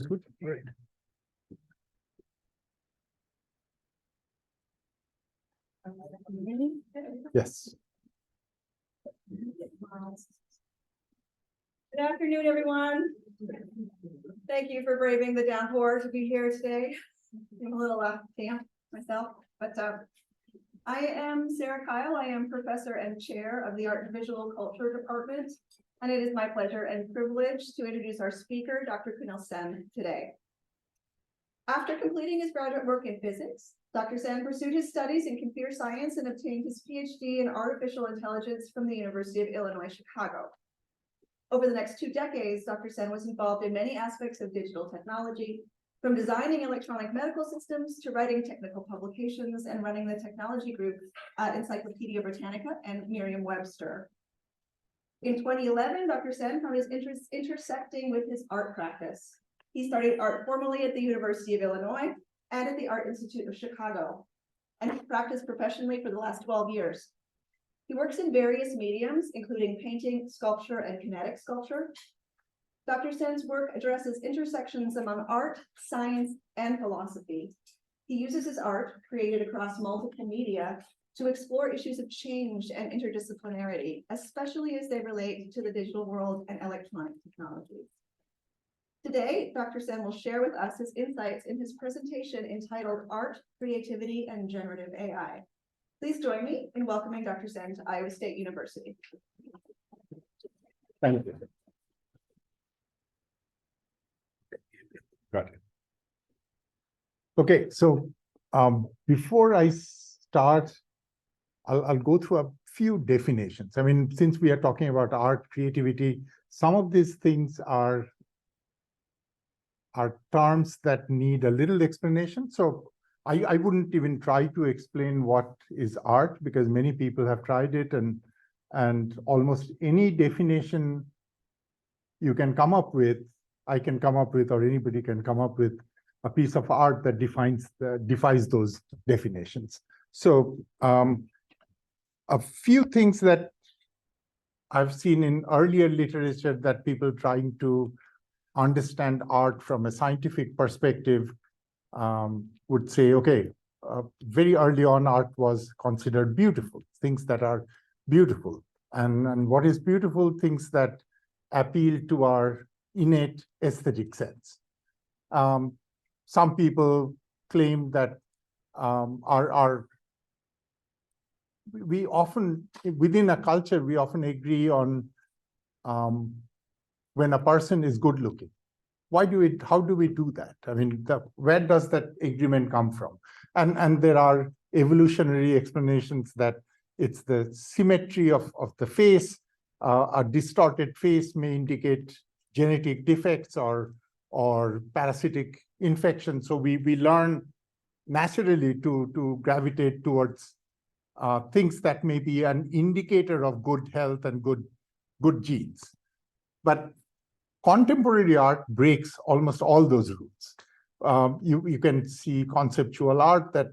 Good. Great. Yes. Good afternoon, everyone. Thank you for braving the downpour to be here today. I'm a little damp myself, but I am Sarah Kyle. I am professor and chair of the Art and Visual Culture Department, and it is my pleasure and privilege to introduce our speaker, Dr. Kunal today. After completing his graduate work in physics, Dr. Sen pursued his studies in computer science and obtained his PhD in artificial intelligence from the University of Illinois, Chicago. Over the next 2 decades, Dr. Sen was involved in many aspects of digital technology, from designing electronic medical systems to writing technical publications and running the technology group at Encyclopedia Britannica and Merriam-Webster. In 2011, Dr. Sen found his interests intersecting with his art practice. He studied art formally at the University of Illinois and at the Art Institute of Chicago, and he practiced professionally for the last 12 years. He works in various mediums, including painting, sculpture, and kinetic sculpture. Dr. Sen's work addresses intersections among art, science, and philosophy. He uses his art, created across multiple media, to explore issues of change and interdisciplinarity, especially as they relate to the digital world and electronic technologies. Today, Dr. Sen will share with us his insights in his presentation entitled Art, Creativity, and Generative AI. Please join me in welcoming Dr. Sen to Iowa State University. Thank you. Got it. Okay, so before I start, I'll go through a few definitions. I mean, since we are talking about art, creativity, some of these things are terms that need a little explanation. So I wouldn't even try to explain what is art, because many people have tried it, and almost any definition you can come up with, I can come up with, or anybody can come up with a piece of art that defies those definitions. So a few things that I've seen in earlier literature that people trying to understand art from a scientific perspective would say, okay, very early on, art was considered beautiful, things that are beautiful. And what is beautiful? Things that appeal to our innate aesthetic sense. Some people claim that we often, within a culture, we often agree on when a person is good looking. How do we do that? I mean, where does that agreement come from? And there are evolutionary explanations that it's the symmetry of the face. A distorted face may indicate genetic defects or parasitic infection. So we learn naturally to gravitate towards things that may be an indicator of good health and good genes. But contemporary art breaks almost all those rules. You can see conceptual art that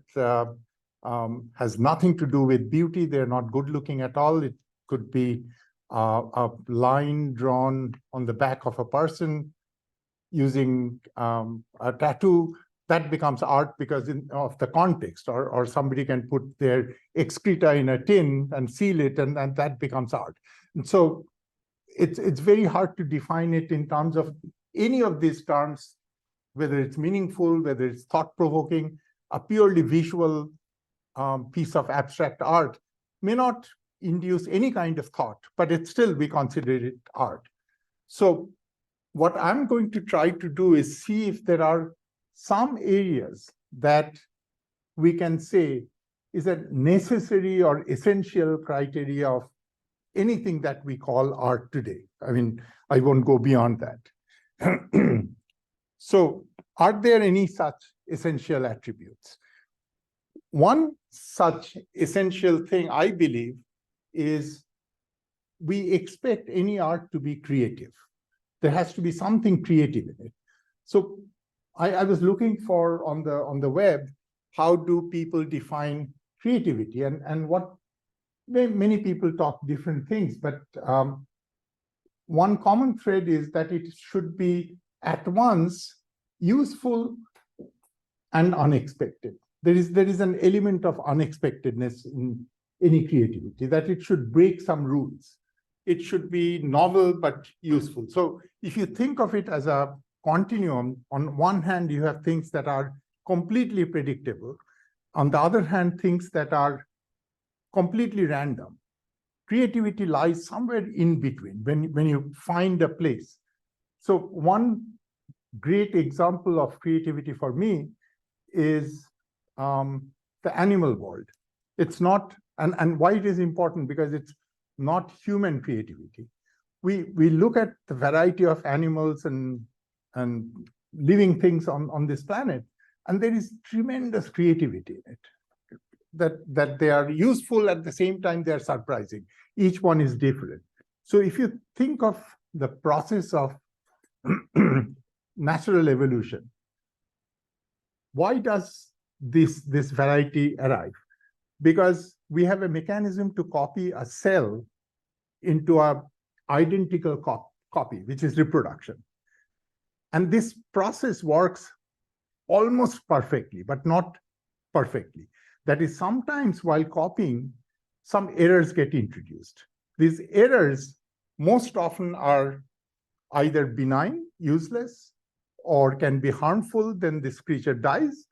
has nothing to do with beauty. They're not good looking at all. It could be a line drawn on the back of a person using a tattoo. That becomes art because of the context, or somebody can put their excreta in a tin and seal it, and that becomes art. And so it's very hard to define it in terms of any of these terms, whether it's meaningful, whether it's thought-provoking. A purely visual piece of abstract art may not induce any kind of thought, but it's still, we consider it art. So what I'm going to try to do is see if there are some areas that we can say is a necessary or essential criteria of anything that we call art today. I mean, I won't go beyond that. So are there any such essential attributes? One such essential thing, I believe, is we expect any art to be creative. There has to be something creative in it. So I was looking for on the web, how do people define creativity? And what many people talk different things, but one common thread is that it should be at once useful and unexpected. There is an element of unexpectedness in any creativity, that it should break some rules. It should be novel but useful. So if you think of it as a continuum, on one hand, you have things that are completely predictable. On the other hand, things that are completely random. Creativity lies somewhere in between when you find a place. So one great example of creativity for me is the animal world. It's not, and why it is important, because it's not human creativity. We look at the variety of animals and living things on this planet, and there is tremendous creativity in it. That they are useful, at the same time they are surprising. Each one is different. So if you think of the process of natural evolution, why does this variety arrive? Because we have a mechanism to copy a cell into an identical copy, which is reproduction. And this process works almost perfectly, but not perfectly. That is, sometimes while copying, some errors get introduced. These errors most often are either benign, useless, or can be harmful, then this creature dies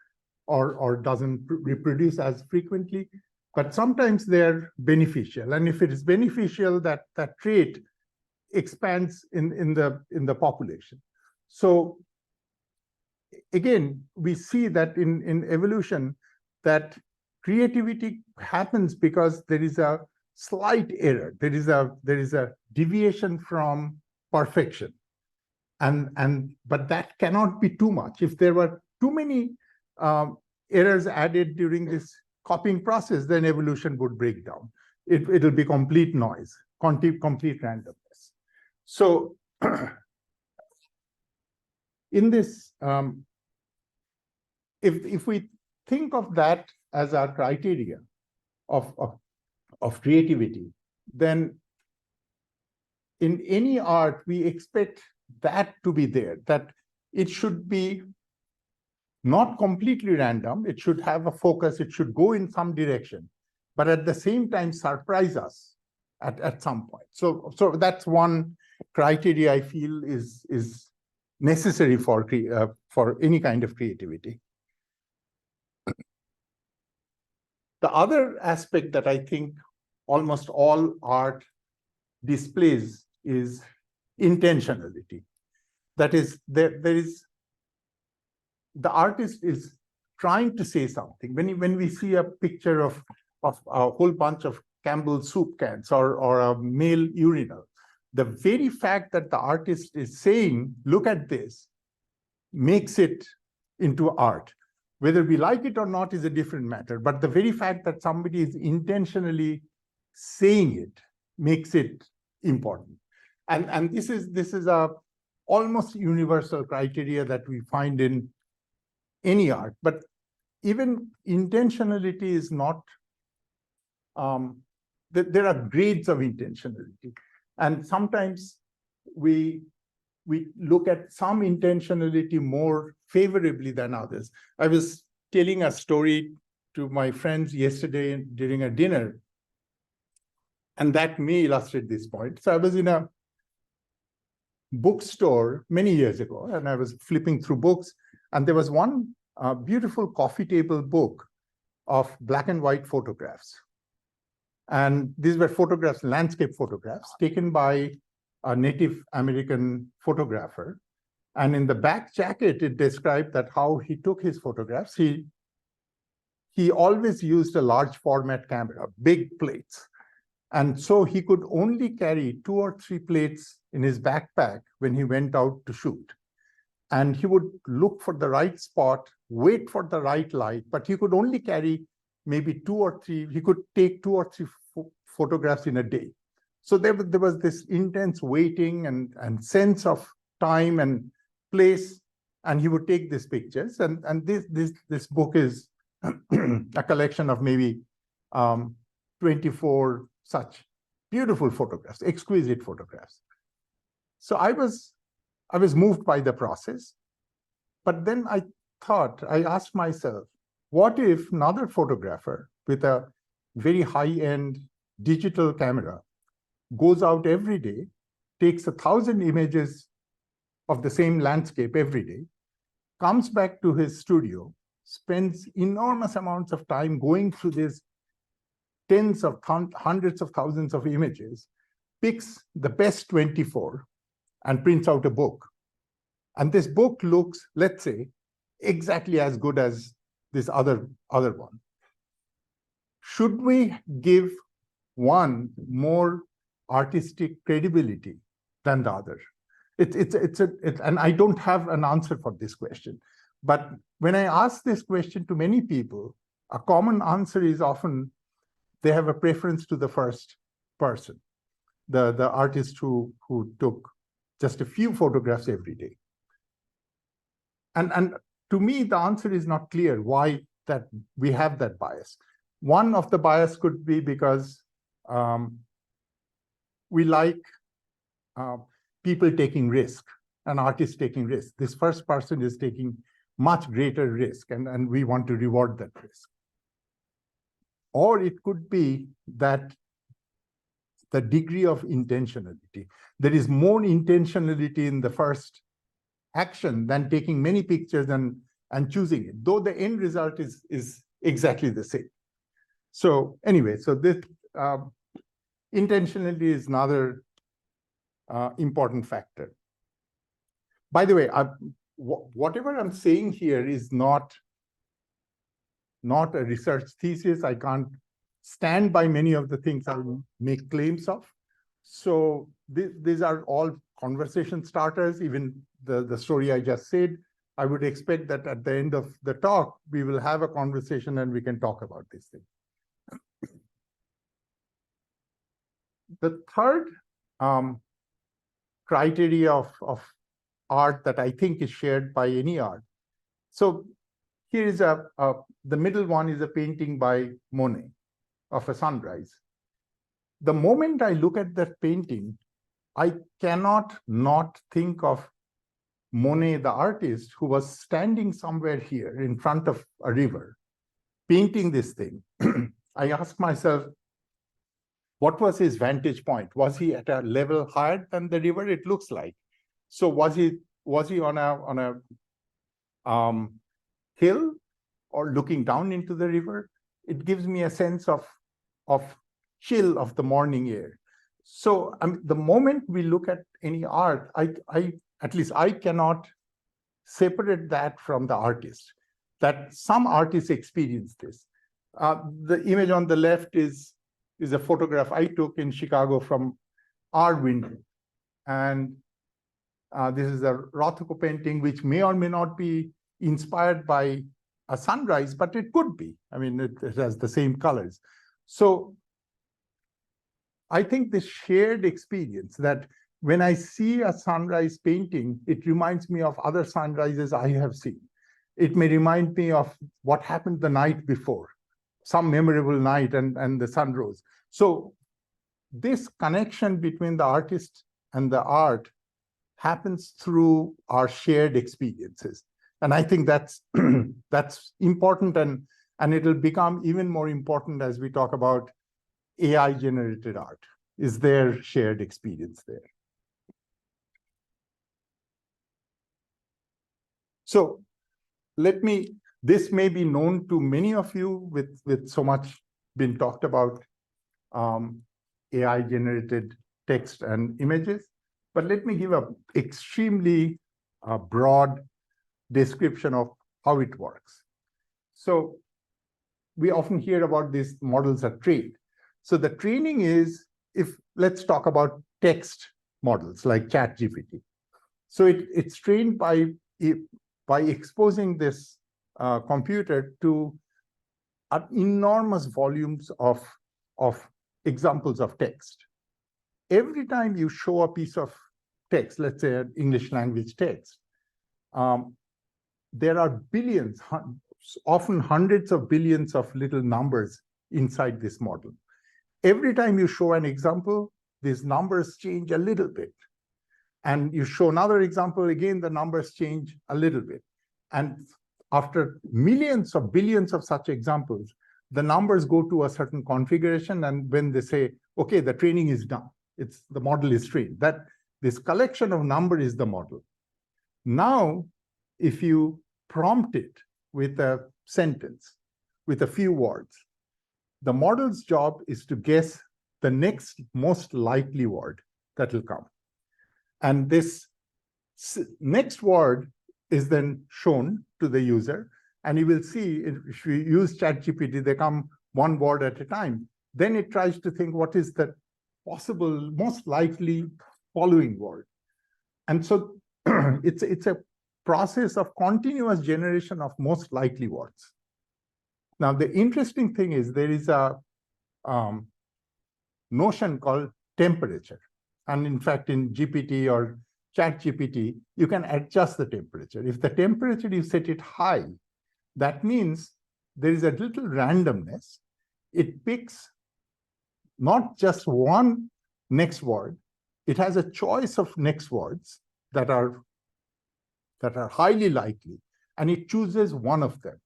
or doesn't reproduce as frequently. But sometimes they're beneficial. And if it is beneficial, that trait expands in the population. So again, we see that in evolution, that creativity happens because there is a slight error. There is a deviation from perfection. But that cannot be too much. If there were too many errors added during this copying process, then evolution would break down. It'll be complete noise, complete randomness. So in this, if we think of that as our criteria of creativity, then in any art, we expect that to be there, that it should be not completely random. It should have a focus. It should go in some direction, but at the same time, surprise us at some point. So that's one criteria I feel is necessary for any kind of creativity. The other aspect that I think almost all art displays is intentionality. That is, there is, the artist is trying to say something. When we see a picture of a whole bunch of Campbell's soup cans or a male urinal, the very fact that the artist is saying, look at this, makes it into art. Whether we like it or not is a different matter, but the very fact that somebody is intentionally saying it makes it important. And this is a almost universal criteria that we find in any art. But even intentionality is not, there are grades of intentionality. And sometimes we look at some intentionality more favorably than others. I was telling a story to my friends yesterday during a dinner, and that may illustrate this point. So I was in a bookstore many years ago, and I was flipping through books, and there was one beautiful coffee table book of black and white photographs. And these were photographs, landscape photographs, taken by a Native American photographer. And in the back jacket, it described that how he took his photographs. He always used a large format camera, big plates. And so he could only carry 2 or 3 plates in his backpack when he went out to shoot. And he would look for the right spot, wait for the right light, but he could only carry maybe 2 or 3, he could take 2 or 3 photographs in a day. So there was this intense waiting and sense of time and place, and he would take these pictures. And this book is a collection of maybe 24 such beautiful photographs, exquisite photographs. So I was moved by the process. But then I asked myself, what if another photographer with a very high-end digital camera goes out every day, takes 1,000 images of the same landscape every day, comes back to his studio, spends enormous amounts of time going through these hundreds of thousands of images, picks the best 24 and prints out a book. And this book looks, let's say, exactly as good as this other one. Should we give one more artistic credibility than the other? And I don't have an answer for this question. But when I ask this question to many people, a common answer is often they have a preference to the first person, the artist who took just a few photographs every day. And to me, the answer is not clear why that we have that bias. One of the bias could be because we like people taking risk, an artist taking risk. This first person is taking much greater risk, and we want to reward that risk. Or it could be that the degree of intentionality. There is more intentionality in the first action than taking many pictures and choosing it, though the end result is exactly the same. So anyway, so this intentionality is another important factor. By the way, whatever I'm saying here is not a research thesis. I can't stand by many of the things I make claims of. So these are all conversation starters. Even the story I just said, I would expect that at the end of the talk, we will have a conversation and we can talk about this thing. The third criteria of art that I think is shared by any art. So here is the middle one is a painting by Monet of a sunrise. The moment I look at that painting, I cannot not think of Monet, the artist, who was standing somewhere here in front of a river, painting this thing. I ask myself, what was his vantage point? Was he at a level higher than the river? It looks like. So was he on a hill or looking down into the river? It gives me a sense of chill of the morning air. So the moment we look at any art, at least I cannot separate that from the artist, that some artists experience this. The image on the left is a photograph I took in Chicago from our window. And this is a Rothko painting, which may or may not be inspired by a sunrise, but it could be. I mean, it has the same colors. So I think this shared experience that when I see a sunrise painting, it reminds me of other sunrises I have seen. It may remind me of what happened the night before, some memorable night, and the sun rose. So this connection between the artist and the art happens through our shared experiences. And I think that's important, and it'll become even more important as we talk about AI-generated art. Is there shared experience there? So this may be known to many of you with so much been talked about AI-generated text and images, but let me give an extremely broad description of how it works. So we often hear about these models are trained. So the training is, let's talk about text models like ChatGPT. So it's trained by exposing this computer to enormous volumes of examples of text. Every time you show a piece of text, let's say an English language text, there are billions, often hundreds of billions of little numbers inside this model. Every time you show an example, these numbers change a little bit. And you show another example, again, the numbers change a little bit. And after millions of billions of such examples, the numbers go to a certain configuration. And when they say, okay, the training is done, the model is trained, that this collection of number is the model. Now, if you prompt it with a sentence, with a few words, the model's job is to guess the next most likely word that will come. And this next word is then shown to the user. And you will see, if we use ChatGPT, they come one word at a time. Then it tries to think, what is the possible, most likely following word? And so it's a process of continuous generation of most likely words. Now, the interesting thing is there is a notion called temperature. And in fact, in GPT or ChatGPT, you can adjust the temperature. If the temperature, you set it high, that means there is a little randomness. It picks not just one next word, it has a choice of next words that are highly likely, and it chooses one of them.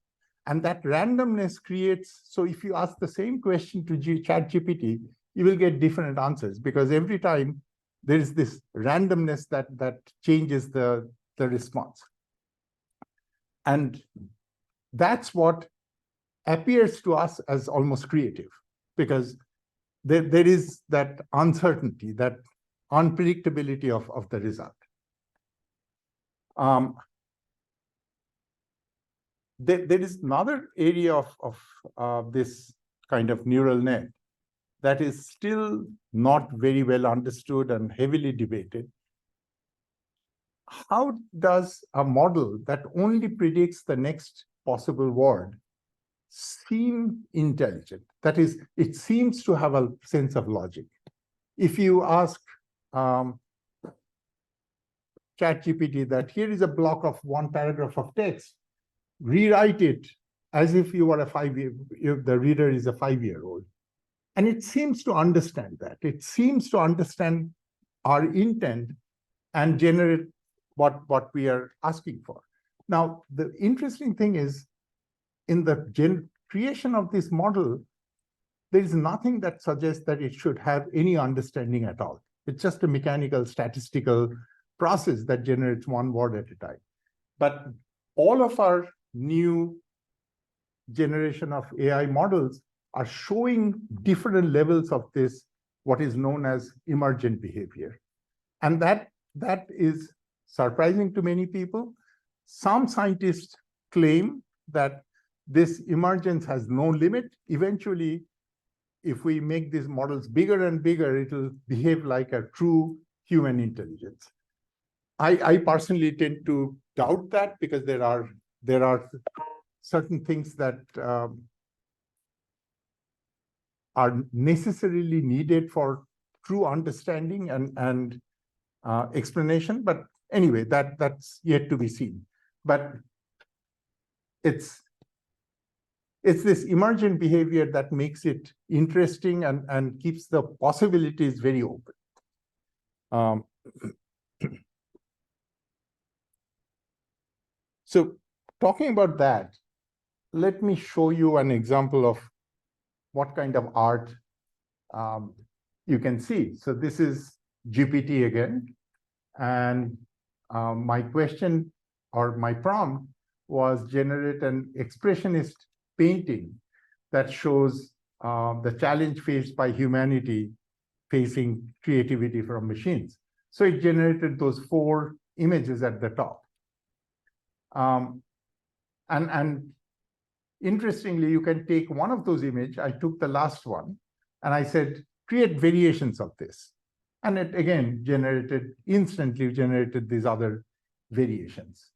And that randomness creates, so if you ask the same question to ChatGPT, you will get different answers, because every time there is this randomness that changes the response. And that's what appears to us as almost creative, because there is that uncertainty, that unpredictability of the result. There is another area of this kind of neural net that is still not very well understood and heavily debated. How does a model that only predicts the next possible word seem intelligent? That is, it seems to have a sense of logic. If you ask ChatGPT that here is a block of one paragraph of text, rewrite it as if you were the reader is a 5-year-old. And it seems to understand that. It seems to understand our intent and generate what we are asking for. Now, the interesting thing is, in the creation of this model, there is nothing that suggests that it should have any understanding at all. It's just a mechanical, statistical process that generates one word at a time. But all of our new generation of AI models are showing different levels of this, what is known as emergent behavior. And that is surprising to many people. Some scientists claim that this emergence has no limit. Eventually, if we make these models bigger and bigger, it will behave like a true human intelligence. I personally tend to doubt that, because there are certain things that are necessarily needed for true understanding and explanation. But anyway, that's yet to be seen. But it's this emergent behavior that makes it interesting and keeps the possibilities very open. So talking about that, let me show you an example of what kind of art you can see. So this is GPT again. And my question or my prompt was generate an expressionist painting that shows the challenge faced by humanity facing creativity from machines. So it generated those 4 images at the top. And interestingly, you can take one of those images. I took the last one, and I said, create variations of this. And it, again, instantly generated these other variations.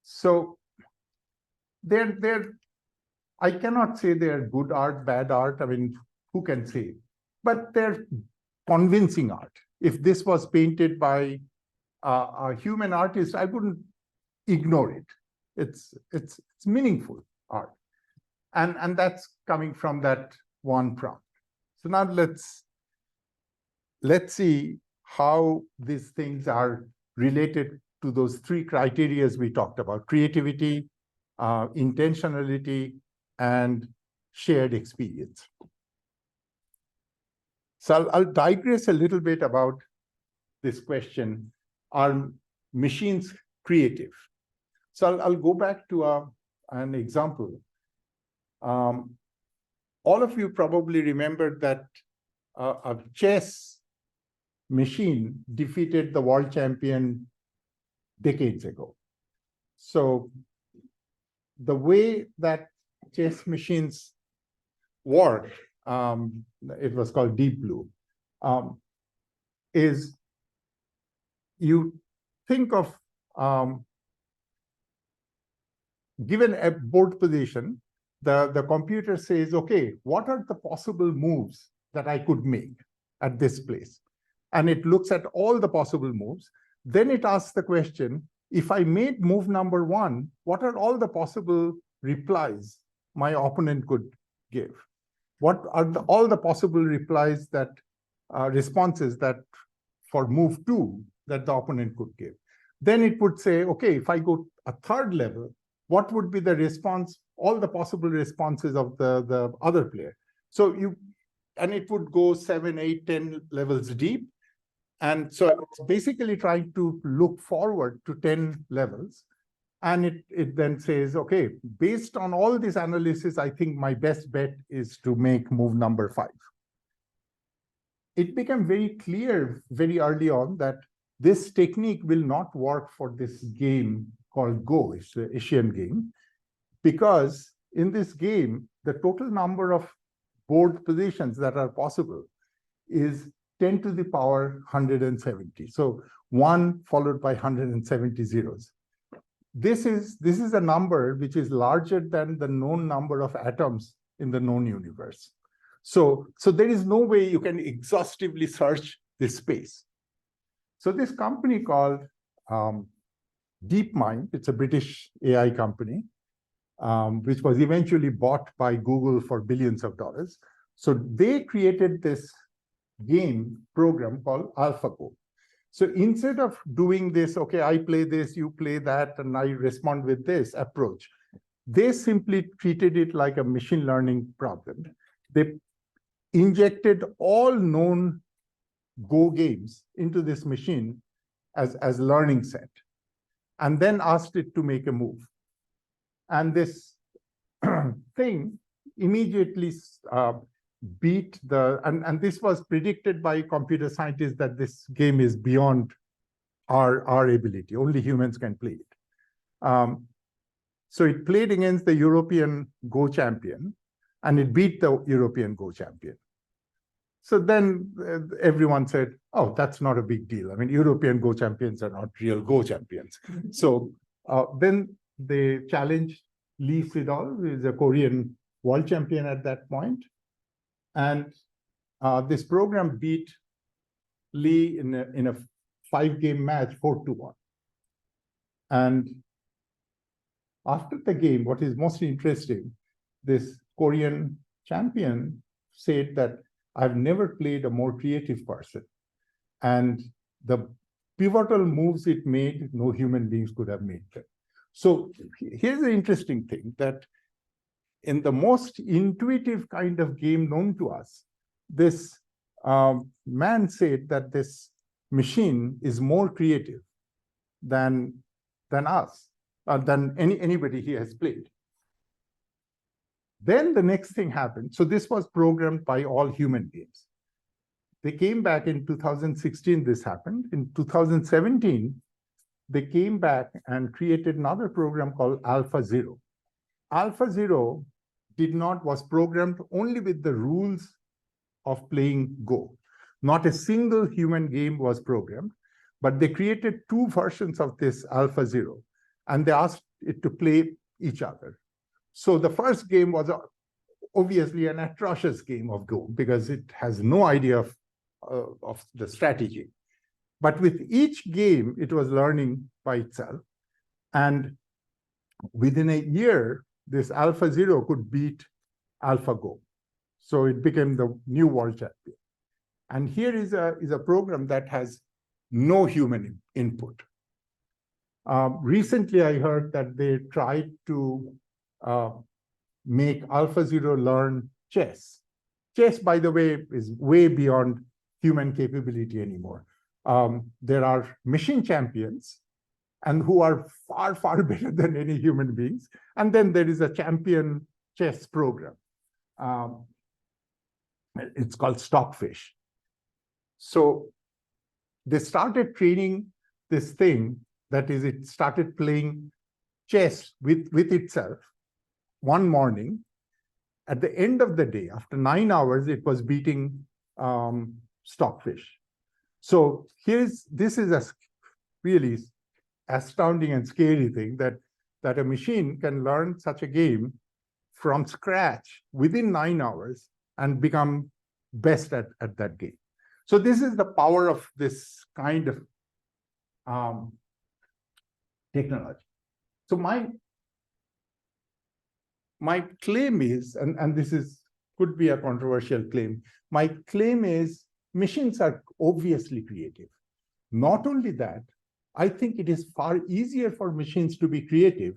So I cannot say they're good art, bad art. I mean, who can say? But they're convincing art. If this was painted by a human artist, I wouldn't ignore it. It's meaningful art. And that's coming from that one prompt. So now let's see how these things are related to those three criteria we talked about: creativity, intentionality, and shared experience. So I'll digress a little bit about this question: are machines creative? So I'll go back to an example. All of you probably remember that a chess machine defeated the world champion decades ago. So the way that chess machines work, it was called Deep Blue, is you think of, given a board position, the computer says, okay, what are the possible moves that I could make at this place? And it looks at all the possible moves. Then it asks the question, if I made move number 1, what are all the possible replies my opponent could give? What are all the possible replies that, responses that for move 2 that the opponent could give? Then it would say, okay, if I go a third level, what would be the response, all the possible responses of the other player? So and it would go 7, 8, 10 levels deep. And so it's basically trying to look forward to 10 levels. And it then says, okay, based on all this analysis, I think my best bet is to make move number 5. It became very clear very early on that this technique will not work for this game called Go. It's the Asian game, because in this game, the total number of board positions that are possible is 10 to the power 170. So 1 followed by 170 zeros. This is a number which is larger than the known number of atoms in the known universe. So there is no way you can exhaustively search this space. So this company called DeepMind, it's a British AI company, which was eventually bought by Google for billions of dollars. So they created this game program called AlphaGo. So instead of doing this, okay, I play this, you play that, and I respond with this approach, they simply treated it like a machine learning problem. They injected all known Go games into this machine as learning set, and then asked it to make a move. And this thing immediately beat and this was predicted by computer scientists that this game is beyond our ability. Only humans can play it. So it played against the European Go champion, and it beat the European Go champion. So then everyone said, oh, that's not a big deal. I mean, European Go champions are not real Go champions. So then they challenged Lee Sedol, who is a Korean world champion at that point. And this program beat Lee in a 5-game match 4-1. And after the game, what is most interesting, this Korean champion said that I've never played a more creative person. And the pivotal moves it made, no human beings could have made them. So here's the interesting thing, that in the most intuitive kind of game known to us, this man said that this machine is more creative than us, than anybody he has played. Then the next thing happened. So this was programmed by all human beings. They came back in 2016, this happened. In 2017, they came back and created another program called AlphaZero. AlphaZero was programmed only with the rules of playing Go. Not a single human game was programmed, but they created 2 versions of this AlphaZero, and they asked it to play each other. So the first game was obviously an atrocious game of Go, because it has no idea of the strategy. But with each game, it was learning by itself. And within a year, this AlphaZero could beat AlphaGo. So it became the new world champion. And here is a program that has no human input. Recently, I heard that they tried to make AlphaZero learn chess. Chess, by the way, is way beyond human capability anymore. There are machine champions and who are far, far better than any human beings. And then there is a champion chess program. It's called Stockfish. So they started training this thing, that is, it started playing chess with itself one morning. At the end of the day, after 9 hours, it was beating Stockfish. So this is a really astounding and scary thing, that a machine can learn such a game from scratch within 9 hours and become best at that game. So this is the power of this kind of technology. So my claim is, and this could be a controversial claim, my claim is machines are obviously creative. Not only that, I think it is far easier for machines to be creative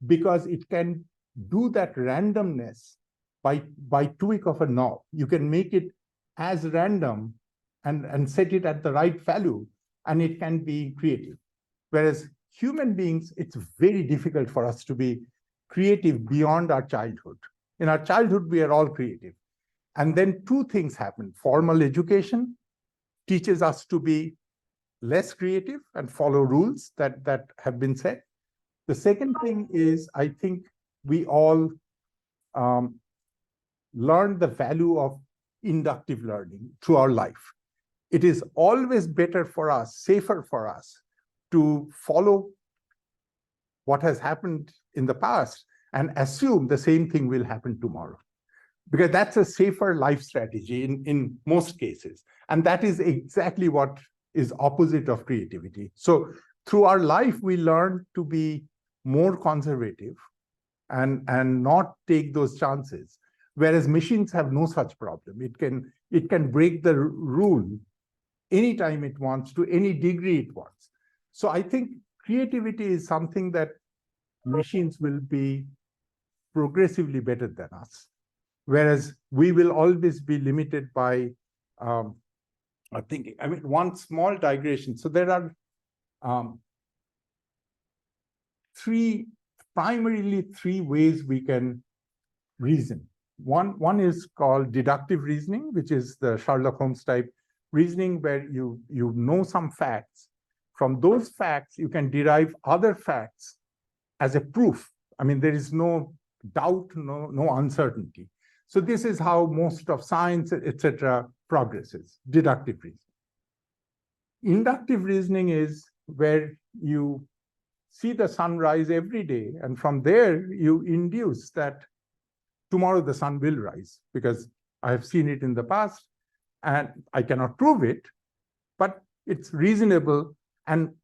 because it can do that randomness by tweak of a knob. You can make it as random and set it at the right value, and it can be creative. Whereas human beings, it's very difficult for us to be creative beyond our childhood. In our childhood, we are all creative. And then two things happen. Formal education teaches us to be less creative and follow rules that have been set. The second thing is, I think we all learn the value of inductive learning through our life. It is always better for us, safer for us, to follow what has happened in the past and assume the same thing will happen tomorrow. Because that's a safer life strategy in most cases. And that is exactly what is opposite of creativity. So through our life, we learn to be more conservative and not take those chances. Whereas machines have no such problem. It can break the rule anytime it wants, to any degree it wants. So I think creativity is something that machines will be progressively better than us. Whereas we will always be limited by thinking. I mean, one small digression. So there are primarily three ways we can reason. One is called deductive reasoning, which is the Sherlock Holmes type reasoning, where you know some facts. From those facts, you can derive other facts as a proof. I mean, there is no doubt, no uncertainty. So this is how most of science, etc., progresses, deductive reasoning. Inductive reasoning is where you see the sunrise every day, and from there you induce that tomorrow the sun will rise, because I have seen it in the past, and I cannot prove it, but it's reasonable, and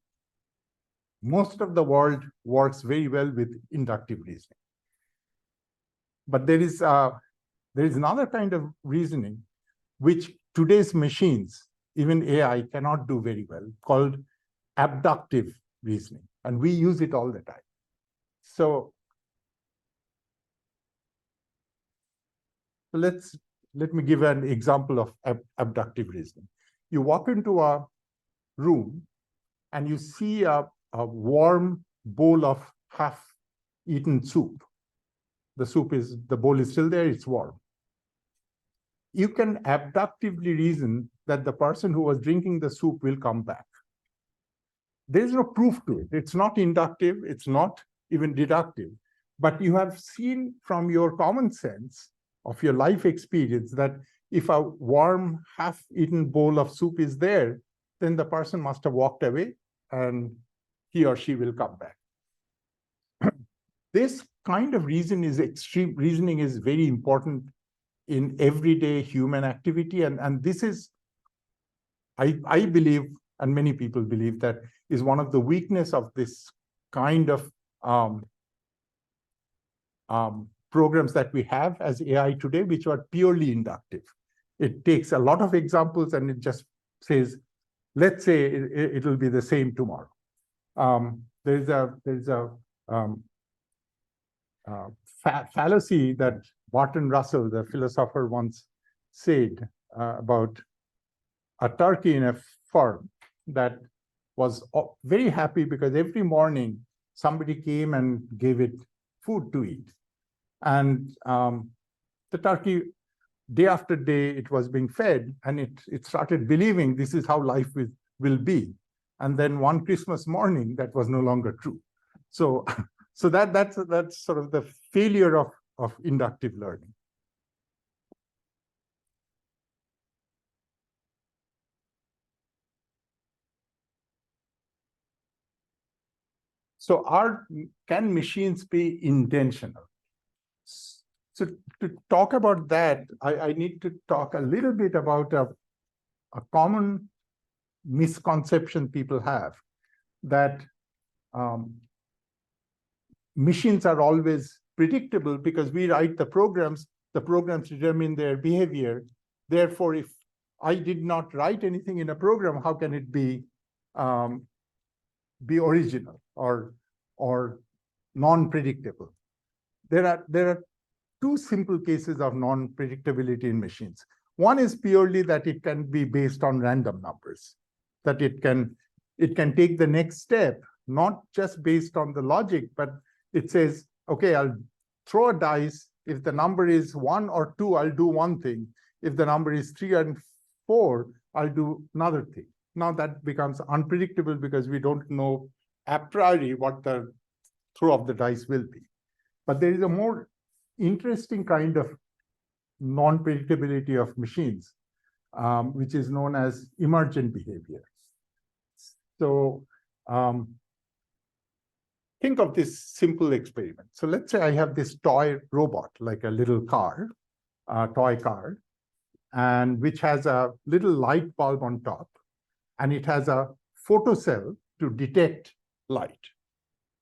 most of the world works very well with inductive reasoning. But there is another kind of reasoning which today's machines, even AI, cannot do very well, called abductive reasoning, and we use it all the time. So let me give an example of abductive reasoning. You walk into a room and you see a warm bowl of half-eaten soup. The bowl is still there, it's warm. You can abductively reason that the person who was drinking the soup will come back. There is no proof to it. It's not inductive, it's not even deductive, but you have seen from your common sense of your life experience that if a warm half-eaten bowl of soup is there, then the person must have walked away and he or she will come back. This kind of reasoning is very important in everyday human activity. And this is, I believe, and many people believe, that is one of the weakness of this kind of programs that we have as AI today, which are purely inductive. It takes a lot of examples and it just says, let's say it will be the same tomorrow. there's a fallacy that Barton Russell, the philosopher, once said about a turkey in a farm that was very happy because every morning somebody came and gave it food to eat. And the turkey, day after day, it was being fed, and it started believing this is how life will be. And then one Christmas morning, that was no longer true. So, so that's sort of the failure of inductive learning. So can machines be intentional? So to talk about that, I need to talk a little bit about a common misconception people have, that machines are always predictable because we write the programs determine their behavior. Therefore, if I did not write anything in a program, how can it be original or non-predictable? There are two simple cases of non-predictability in machines. One is purely that it can be based on random numbers, that it can take the next step, not just based on the logic, but it says, okay, I'll throw a dice. If the number is 1 or 2, I'll do one thing. If the number is 3 and 4, I'll do another thing. Now that becomes unpredictable because we don't know a priori what the throw of the dice will be. But there is a more interesting kind of non-predictability of machines, which is known as emergent behavior. So think of this simple experiment. So let's say I have this toy robot, like a little car, toy car, and which has a little light bulb on top, and it has a photocell to detect light.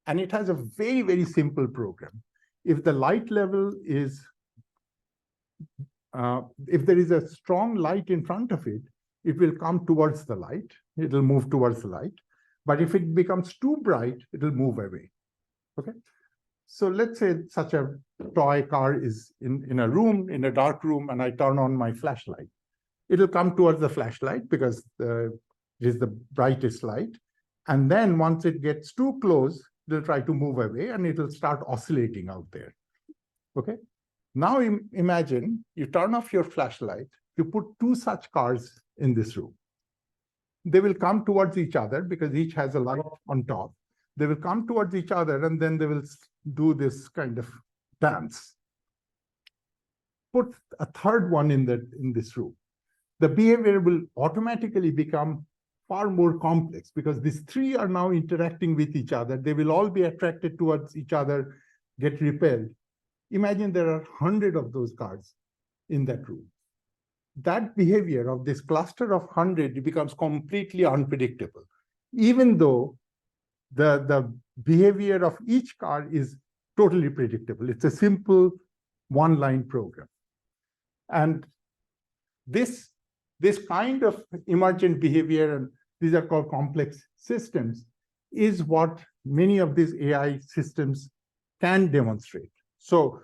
And it has a very, very simple program. If the light level is, if there is a strong light in front of it, it will come towards the light. It will move towards the light. But if it becomes too bright, it will move away. Okay. So let's say such a toy car is in a room, in a dark room, and I turn on my flashlight. It'll come towards the flashlight because it is the brightest light. And then once it gets too close, it'll try to move away and it'll start oscillating out there. Okay. Now imagine you turn off your flashlight, you put two such cars in this room. They will come towards each other because each has a light on top. They will come towards each other and then they will do this kind of dance. Put a third one in this room. The behavior will automatically become far more complex because these three are now interacting with each other. They will all be attracted towards each other, get repelled. Imagine there are 100 of those cars in that room. That behavior of this cluster of 100 becomes completely unpredictable, even though the behavior of each car is totally predictable. It's a simple one-line program. And this kind of emergent behavior, and these are called complex systems, is what many of these AI systems can demonstrate. So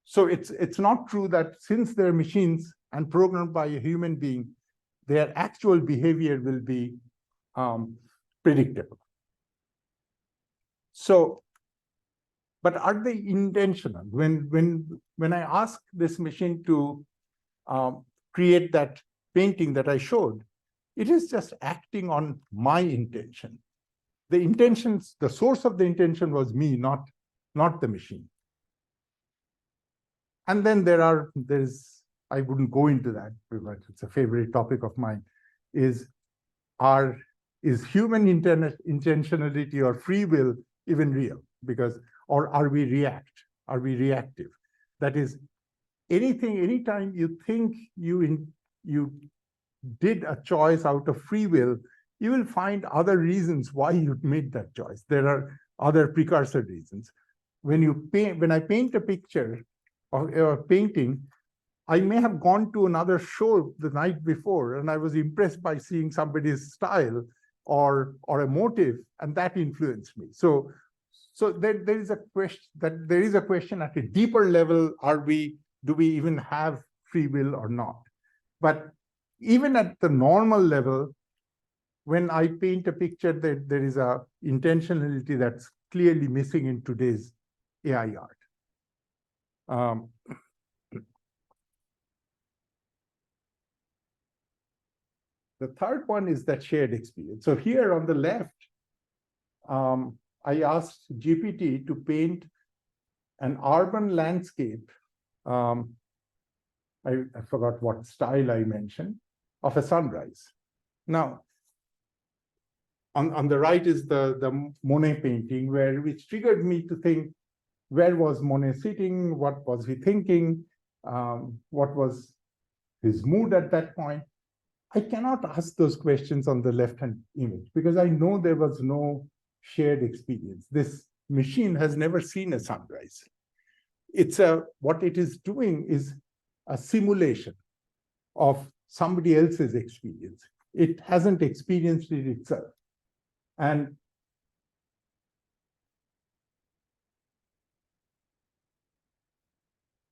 it's not true that since they're machines and programmed by a human being, their actual behavior will be predictable. So, but are they intentional? When I ask this machine to create that painting that I showed, it is just acting on my intention. The intentions, the source of the intention was me, not the machine. And then there's, I wouldn't go into that, but it's a favorite topic of mine, is human intentionality or free will even real? Because, or are we reactive? That is, anytime you think you did a choice out of free will, you will find other reasons why you made that choice. There are other precursor reasons. When I paint a picture or a painting, I may have gone to another show the night before and I was impressed by seeing somebody's style. or a motive, and that influenced me. So there is a question at a deeper level: do we even have free will or not? But even at the normal level, when I paint a picture, there is a intentionality that's clearly missing in today's AI art. The third one is that shared experience. So here on the left, I asked GPT to paint an urban landscape. I forgot what style I mentioned, of a sunrise. Now, on the right is the Monet painting, which triggered me to think, where was Monet sitting? What was he thinking? What was his mood at that point? I cannot ask those questions on the left-hand image because I know there was no shared experience. This machine has never seen a sunrise. What it is doing is a simulation of somebody else's experience. It hasn't experienced it itself. And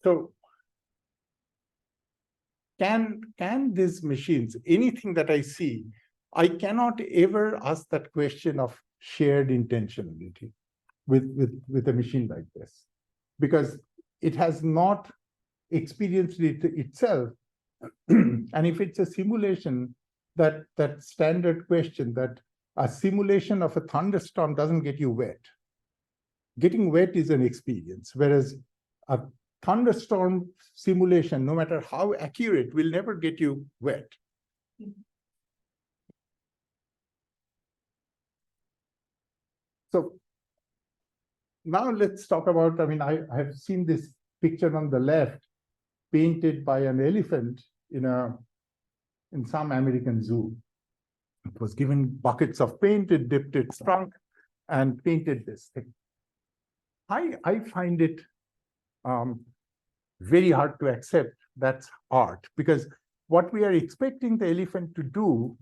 so can these machines, anything that I see, I cannot ever ask that question of shared intentionality with a machine like this, because it has not experienced it itself. And if it's a simulation, that standard question that a simulation of a thunderstorm doesn't get you wet. Getting wet is an experience, whereas a thunderstorm simulation, no matter how accurate, will never get you wet. So now let's talk about, I have seen this picture on the left painted by an elephant in some American zoo. It was given buckets of paint, it dipped its trunk and painted this thing. I find it very hard to accept that's art, because what we are expecting the elephant to do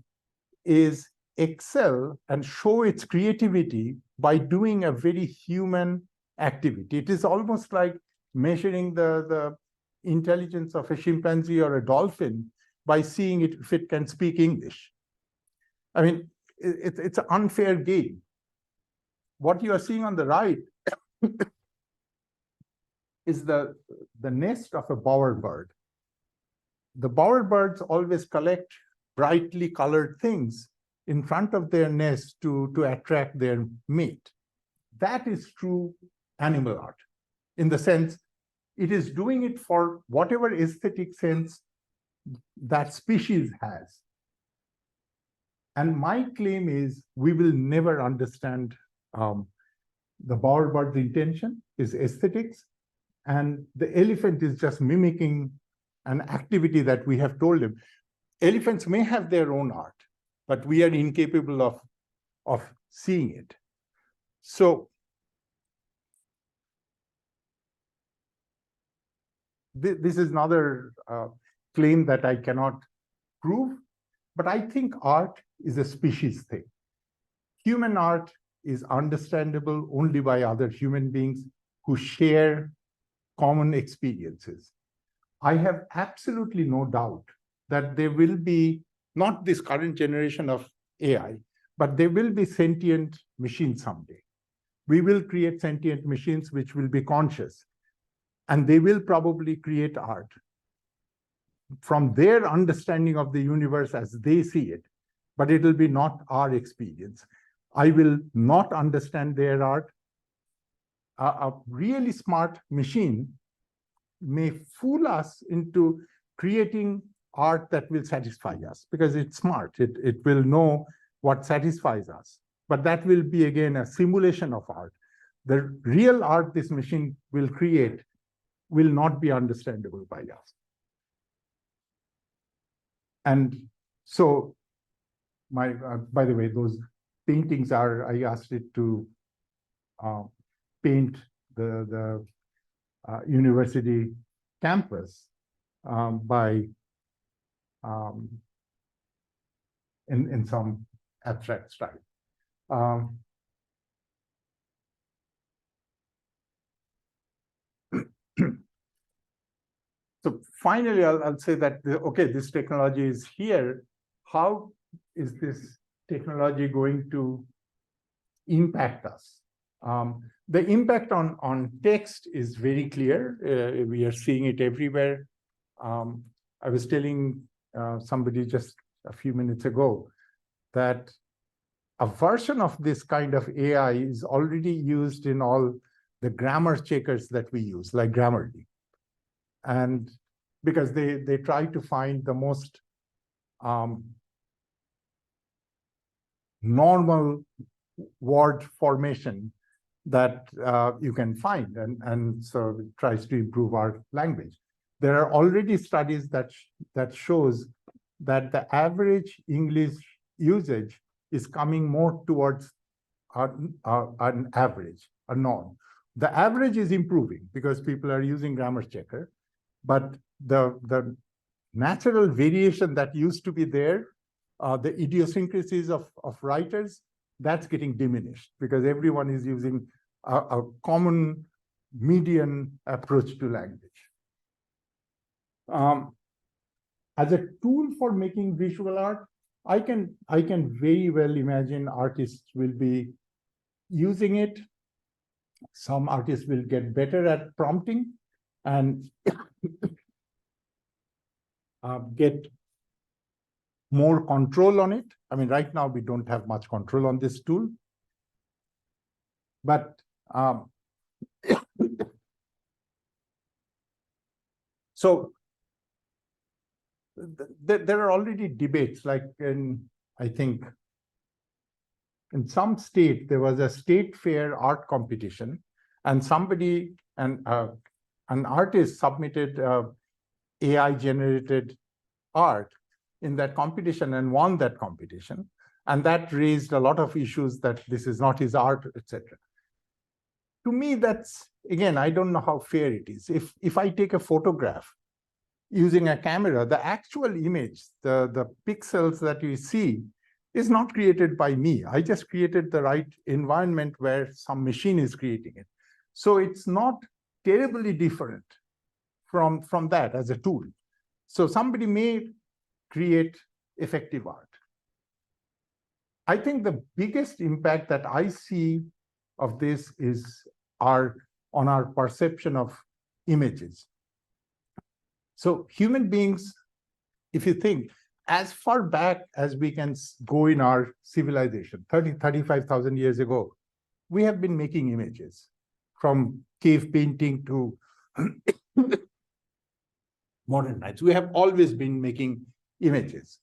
is excel and show its creativity by doing a very human activity. It is almost like measuring the intelligence of a chimpanzee or a dolphin by seeing it if it can speak English. It's an unfair game. What you are seeing on the right is the nest of a bowerbird. The bowerbirds always collect brightly colored things in front of their nest to attract their mate. That is true animal art, in the sense it is doing it for whatever aesthetic sense that species has. And my claim is we will never understand the bowerbird's intention is aesthetics, and the elephant is just mimicking an activity that we have told him. Elephants may have their own art, but we are incapable of seeing it. So this is another claim that I cannot prove, but I think art is a species thing. Human art is understandable only by other human beings who share common experiences. I have absolutely no doubt that there will be, not this current generation of AI, but there will be sentient machines someday. We will create sentient machines which will be conscious, and they will probably create art from their understanding of the universe as they see it, but it will be not our experience. I will not understand their art. A really smart machine may fool us into creating art that will satisfy us because it's smart. It will know what satisfies us. But that will be, again, a simulation of art. The real art this machine will create will not be understandable by us. And so, by the way, those paintings are, I asked it to paint the university campus in some abstract style. So finally, I'll say that, okay, this technology is here. How is this technology going to impact us? The impact on text is very clear. We are seeing it everywhere. I was telling somebody just a few minutes ago that a version of this kind of AI is already used in all the grammar checkers that we use, like Grammarly. And because they try to find the most normal word formation that you can find, and so it tries to improve our language. There are already studies that shows that the average English usage is coming more towards an average, a norm. The average is improving because people are using grammar checker, but the natural variation that used to be there, the idiosyncrasies of writers, that's getting diminished because everyone is using a common median approach to language. As a tool for making visual art, I can very well imagine artists will be using it. Some artists will get better at prompting and get more control on it. I mean, right now we don't have much control on this tool, but so there are already debates, like I think in some state, there was a state fair art competition, and an artist submitted AI generated art in that competition and won that competition. And that raised a lot of issues that this is not his art, etc. To me, that's, again, I don't know how fair it is. If I take a photograph using a camera, the actual image, the pixels that you see is not created by me. I just created the right environment where some machine is creating it. So it's not terribly different from that as a tool. So somebody may create effective art. I think the biggest impact that I see of this is on our perception of images. So human beings, if you think, as far back as we can go in our civilization, 35,000 years ago, we have been making images, from cave painting to modern times. We have always been making images.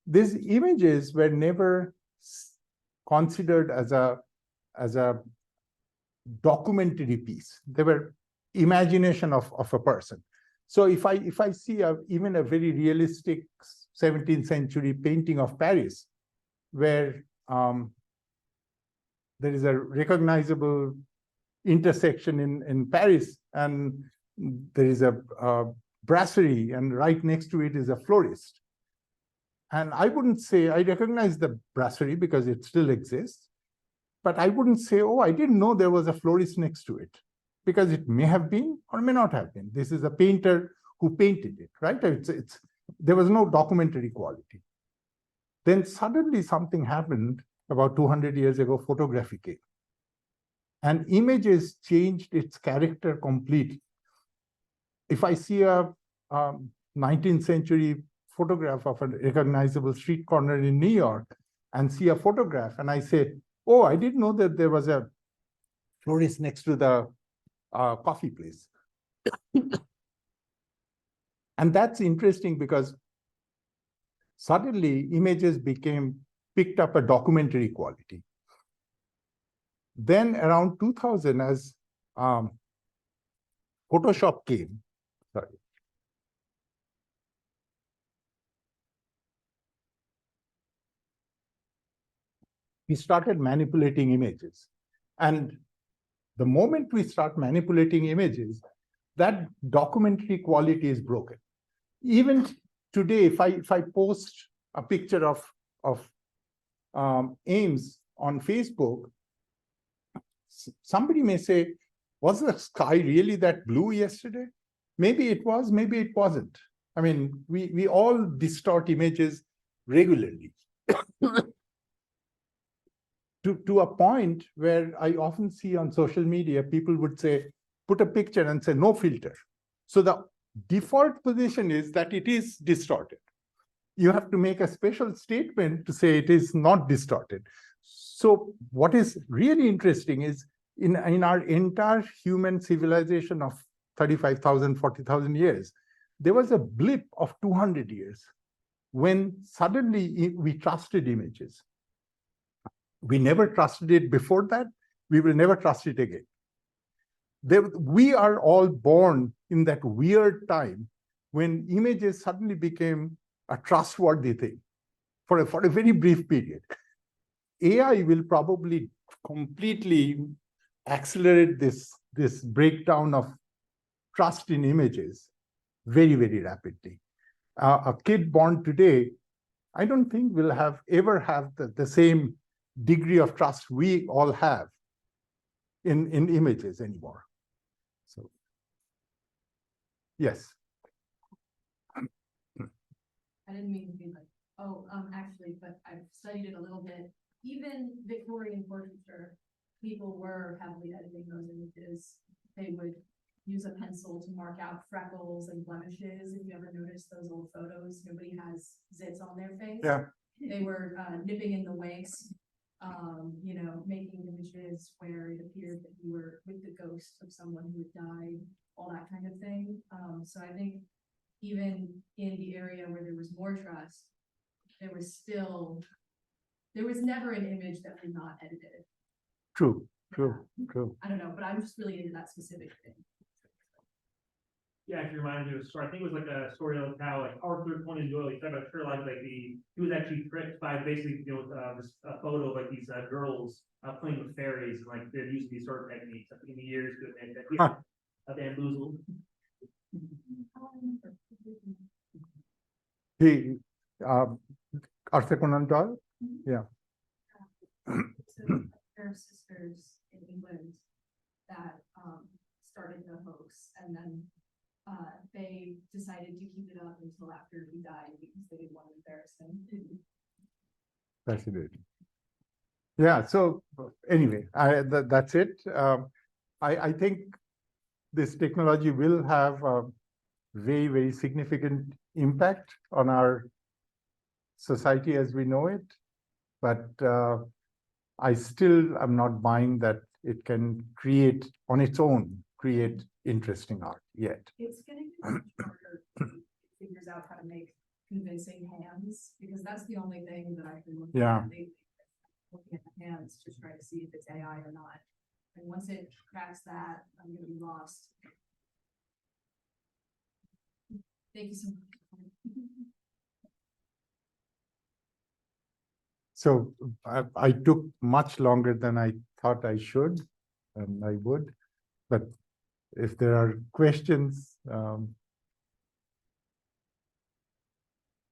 These images were never considered as a documentary piece. They were imagination of a person. So if I see even a very realistic 17th century painting of Paris, where there is a recognizable intersection in Paris, and there is a brasserie, and right next to it is a florist. And I wouldn't say, I recognize the brasserie because it still exists, but I wouldn't say, oh, I didn't know there was a florist next to it, because it may have been or may not have been. This is a painter who painted it, right? There was no documentary quality. Then suddenly something happened about 200 years ago, photography came. And images changed its character completely. If I see a 19th century photograph of a recognizable street corner in New York and see a photograph, and I say, oh, I didn't know that there was a florist next to the coffee place. And that's interesting because suddenly images picked up a documentary quality. Then around 2000, as Photoshop came, we started manipulating images. And the moment we start manipulating images, that documentary quality is broken. Even today, if I post a picture of aims on Facebook, somebody may say, was the sky really that blue yesterday? Maybe it was, maybe it wasn't. I mean, we all distort images regularly to a point where I often see on social media, people would say, put a picture and say no filter. So the default position is that it is distorted. You have to make a special statement to say it is not distorted. So what is really interesting is in our entire human civilization of 35,000, 40,000 years, there was a blip of 200 years when suddenly we trusted images. We never trusted it before that. We will never trust it again. We are all born in that weird time when images suddenly became a trustworthy thing for a very brief period. AI will probably completely accelerate this breakdown of trust in images very, very rapidly. A kid born today, I don't think will ever have the same degree of trust we all have in images anymore. So, yes. I didn't mean to be like, actually, but I've studied it a little bit. Even Victorian portraiture, people were heavily editing those images. They would use a pencil to mark out freckles and blemishes. If you ever notice those old photos, nobody has zits on their face. Yeah. They were nipping in the winks, making images where it appeared that you were with the ghost of someone who had died, all that kind of thing. So I think even in the area where there was more trust, there was never an image that was not edited. True. I don't know, but I'm just really into that specific thing. Yeah, actually reminded me of a story. I think it was like a story of how like Arthur Conan Doyle, he said about Sherlock, he was actually tricked by basically this photo of like these girls playing with fairies, and like they're using these sort of techniques in the years to admit that he had bamboozled. Arthur Conan Doyle? Yeah. So there are sisters in England that started the hoax, and then they decided to keep it up until after he died because they didn't want to embarrass him. Fascinating. Yeah, so anyway, that's it. I think this technology will have a very, very significant impact on our society as we know it, but I still am not buying that it can create on its own, create interesting art yet. It's going to get much harder to figure out how to make convincing hands, because that's the only thing that I've been looking at lately. Looking at the hands to try to see if it's AI or not. And once it cracks that, I'm going to be lost. Thank you so much. So I took much longer than I thought I should, and I would, but if there are questions, I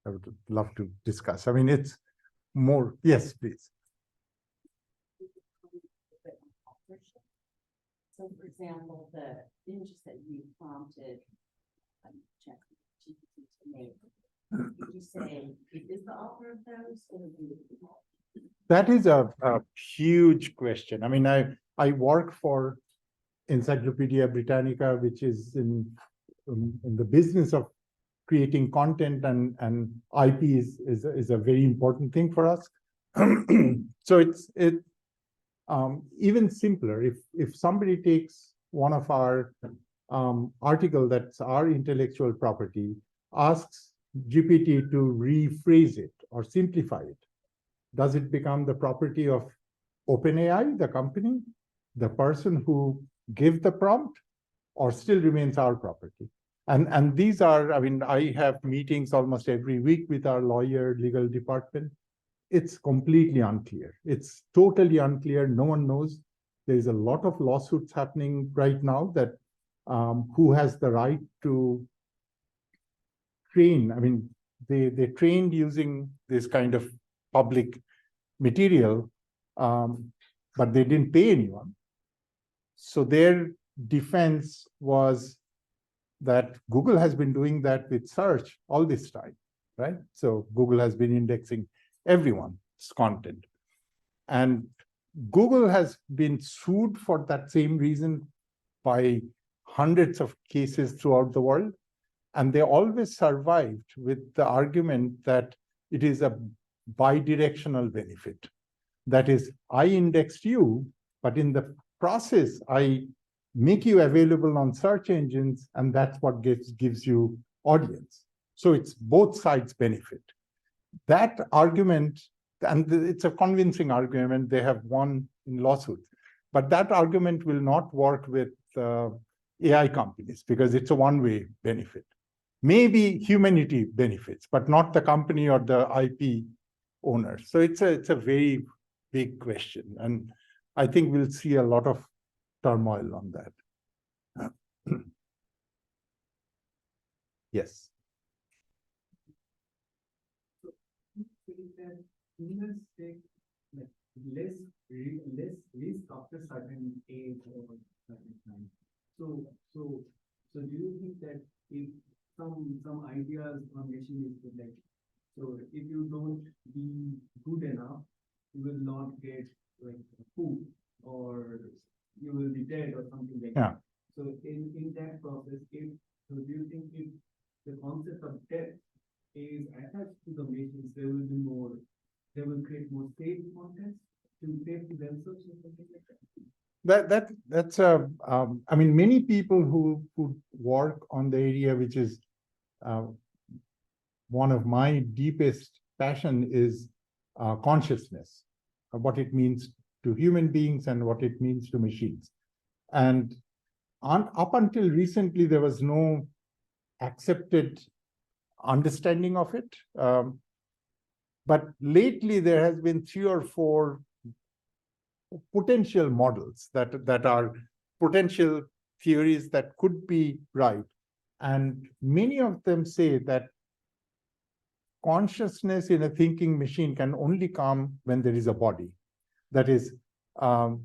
would love to discuss. I mean, it's more, yes, please. So, for example, the images that you prompted ChatGPT to make, did you say it is the author of those, or That is a huge question. I mean, I work for Encyclopedia Britannica, which is in the business of creating content, and IP is a very important thing for us. So it's even simpler. If somebody takes one of our article that's our intellectual property, asks GPT to rephrase it or simplify it, does it become the property of OpenAI, the company, the person who gave the prompt, or still remains our property? And these are, I mean, I have meetings almost every week with our legal department. It's completely unclear. It's totally unclear. No one knows. There's a lot of lawsuits happening right now that who has the right to train. I mean, they trained using this kind of public material, but they didn't pay anyone. So their defense was that Google has been doing that with search all this time, right? So Google has been indexing everyone's content. And Google has been sued for that same reason by hundreds of cases throughout the world. And they always survived with the argument that it is a bidirectional benefit. That is, I indexed you, but in the process, I make you available on search engines, and that's what gives you audience. So it's both sides benefit. That argument, and it's a convincing argument, they have won in lawsuits, but that argument will not work with AI companies because it's a one-way benefit. Maybe humanity benefits, but not the company or the IP owner. So it's a very big question, and I think we'll see a lot of turmoil on that. Yes. Humans take like less risk after certain age or certain time. So do you think that if some ideas or machine is like, so if you don't be good enough, you will not get like food or you will be dead or something like that. So in that process, so do you think if the concept of death is attached to the machines, they will create more safe content to save to themselves or something like that? That's I mean, many people who work on the area, which is one of my deepest passion, is consciousness, what it means to human beings and what it means to machines. And up until recently, there was no accepted understanding of it. But lately, there has been 3 or 4 potential models that are potential theories that could be right. And many of them say that consciousness in a thinking machine can only come when there is a body. That is, the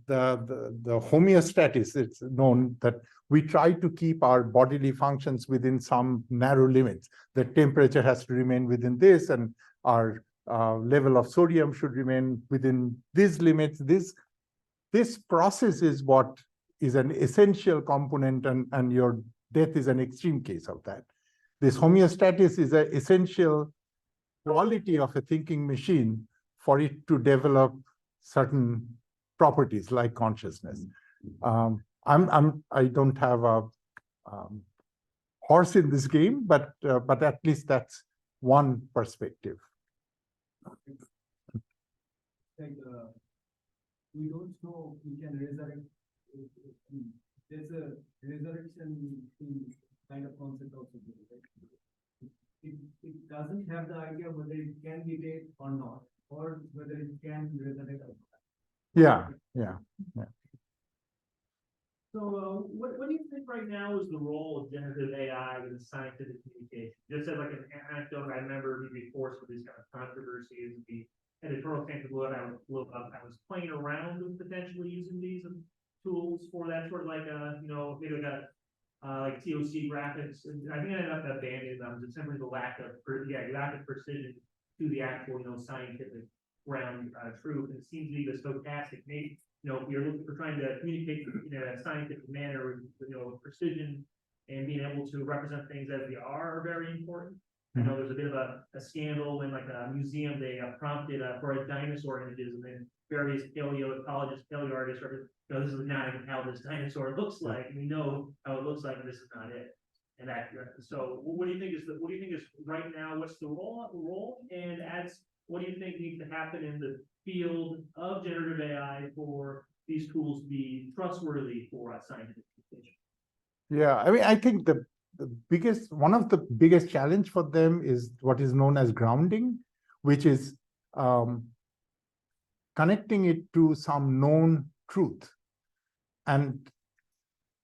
homeostasis, it's known that we try to keep our bodily functions within some narrow limits. The temperature has to remain within this, and our level of sodium should remain within these limits. This process is what is an essential component, and your death is an extreme case of that. This homeostasis is an essential quality of a thinking machine for it to develop certain properties like consciousness. I don't have a horse in this game, but at least that's one perspective. Like we don't know if we can resurrect. There's a resurrection kind of concept also, right? It doesn't have the idea whether it can be dead or not, or whether it can resurrect or not. Yeah. So what do you think right now is the role of generative AI in scientific communication? Just as like an anecdote, I remember before some of these kind of controversies, the editorial Scientific Blue, I was playing around with potentially using these tools for that sort of like maybe like TOC graphics, and I think I ended up abandoning them just simply the lack of precision to the actual scientific ground truth. And it seems to be the stochastic. Maybe we're trying to communicate in a scientific manner with precision and being able to represent things as they are very important. I know there's a bit of a scandal when like a museum, they prompted for a dinosaur images, and then various paleontologists, paleo artists are, this is not even how this dinosaur looks like. We know how it looks like, and this is not it. And that, so what do you think is right now? What's the role? And what do you think needs to happen in the field of generative AI for these tools to be trustworthy for scientific communication? Yeah, I mean, I think one of the biggest challenge for them is what is known as grounding, which is connecting it to some known truth. And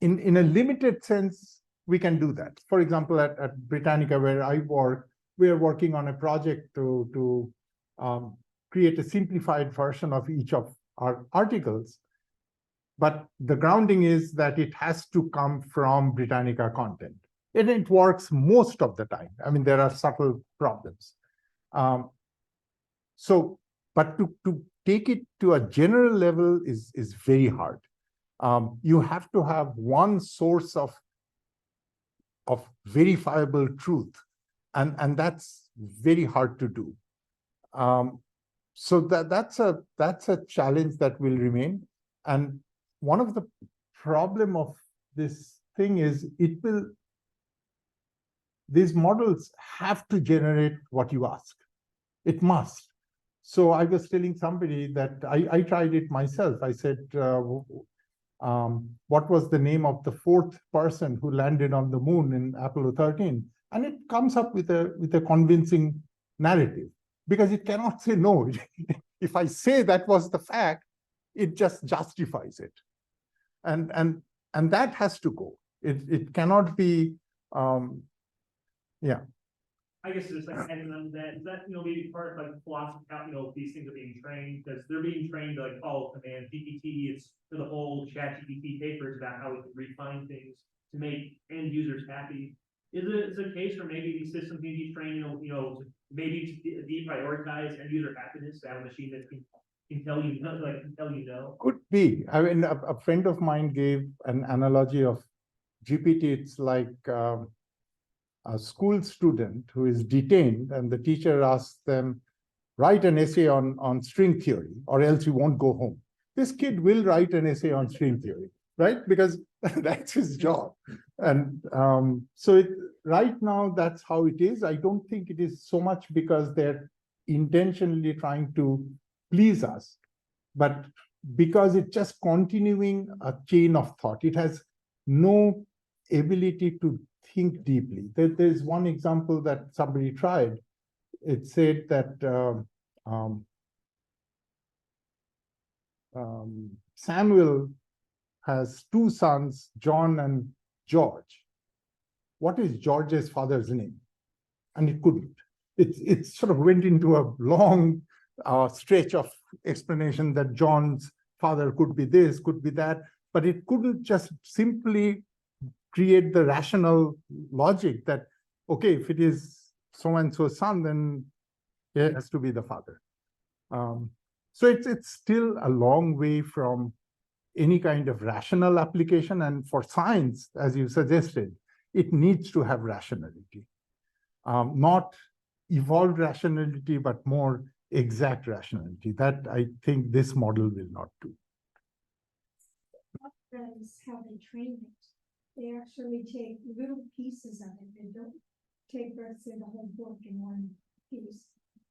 in a limited sense, we can do that. For example, at Britannica, where I work, we are working on a project to create a simplified version of each of our articles. But the grounding is that it has to come from Britannica content. And it works most of the time. I mean, there are subtle problems. But to take it to a general level is very hard. You have to have one source of verifiable truth, and that's very hard to do. So that's a challenge that will remain. And one of the problem of this thing is these models have to generate what you ask. It must. So I was telling somebody that I tried it myself. I said, what was the name of the fourth person who landed on the moon in Apollo 13? And it comes up with a convincing narrative, because it cannot say no. If I say that was the fact, it just justifies it. And that has to go. It cannot be, yeah. I guess it's like, and then that, maybe part of like philosophy, these things are being trained, because they're being trained to like follow command. GPT, it's for the whole ChatGPT papers about how we can refine things to make end users happy. Is it a case where maybe these systems need to be trained, maybe to deprioritize end user happiness to have a machine that can tell you no? Could be. I mean, a friend of mine gave an analogy of GPT. It's like a school student who is detained, and the teacher asks them, write an essay on string theory, or else you won't go home. This kid will write an essay on string theory, right? Because that's his job. And right now, that's how it is. I don't think it is so much because they're intentionally trying to please us, but because it's just continuing a chain of thought. It has no ability to think deeply. There's one example that somebody tried. It said that Samuel has two sons, John and George. What is George's father's name? And it couldn't. It sort of went into a long stretch of explanation that John's father could be this, could be that, but it couldn't just simply create the rational logic that, okay, if it is so-and-so's son, then it has to be the father. So it's still a long way from any kind of rational application. And for science, as you suggested, it needs to have rationality. Not evolved rationality, but more exact rationality. That I think this model will not do. That is how they train it. They actually take little pieces of it. They don't take, let's say, the whole book in one piece.